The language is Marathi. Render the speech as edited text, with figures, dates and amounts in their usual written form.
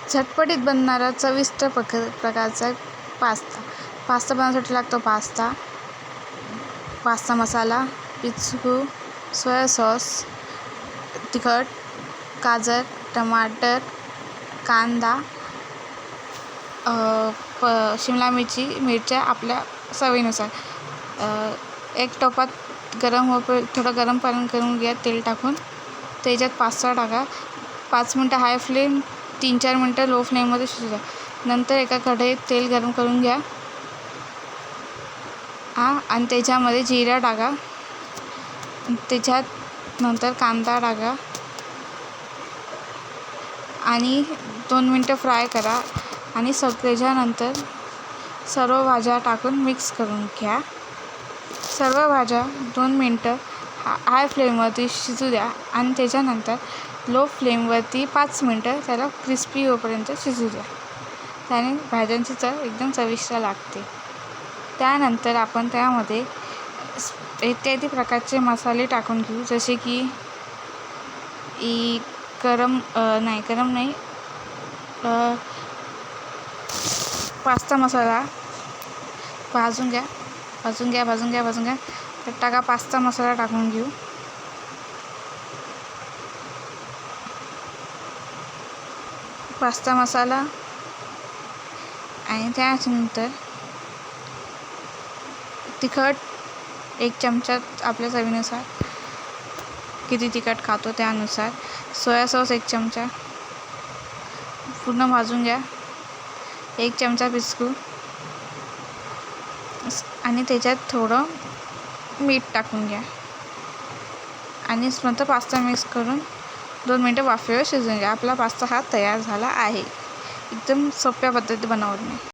झटपटीत बनणारा चविष्ट प्रकारचा पास्ता बनवण्यासाठी लागतो पास्ता मसाला, पिचकू, सोया सॉस, तिखट, गाजर, टमाटर, कांदा, शिमला मिरच्या आपल्या चवीनुसार. एक टोपात थोडं गरम पाणी करून घ्या. तेल टाकून त्याच्यात पास्ता टाका. 5 मिनटं हाय फ्लेम, 3-4 मिनटं लो फ्लेममध्ये शिजू द्या. नंतर एका कढईत तेल गरम करून घ्या आणि त्याच्यामध्ये जिरा टाका. त्याच्यात नंतर कांदा टाका आणि 2 मिनटं फ्राय करा आणि त्याच्यानंतर सर्व भाज्या टाकून मिक्स करून घ्या. सर्व भाज्या 2 मिनटं हाय फ्लेमवरती शिजू द्या आणि त्याच्यानंतर लो फ्लेमवरती 5 मिनटं त्याला क्रिस्पी होईपर्यंत शिजू द्या. त्याने भाज्यांची चव एकदम चविष्ट लागते. त्यानंतर आपण त्यामध्ये इत्यादी प्रकारचे मसाले टाकून घेऊ, जसे की गरम नाही पास्ता मसाला भाजून घ्या. तर टाका पास्ता मसाला टाकून घेऊ. पास्ता मसाला आणि त्यानंतर तिखट 1 चमचा आपल्या चवीनुसार, किती तिखट खातो त्यानुसार. सोया सॉस 1 चमचा पूर्ण भाजून घ्या. 1 चमचा पिचकू आणि त्याच्यात थोडं मीठ टाकून घ्या आणि नंतर पास्ता मिक्स करून 2 मिनटं वाफेवर शिजवून घ्या. आपला पास्ता हा तयार झाला आहे. एकदम सोप्या पद्धतीने बनवणे.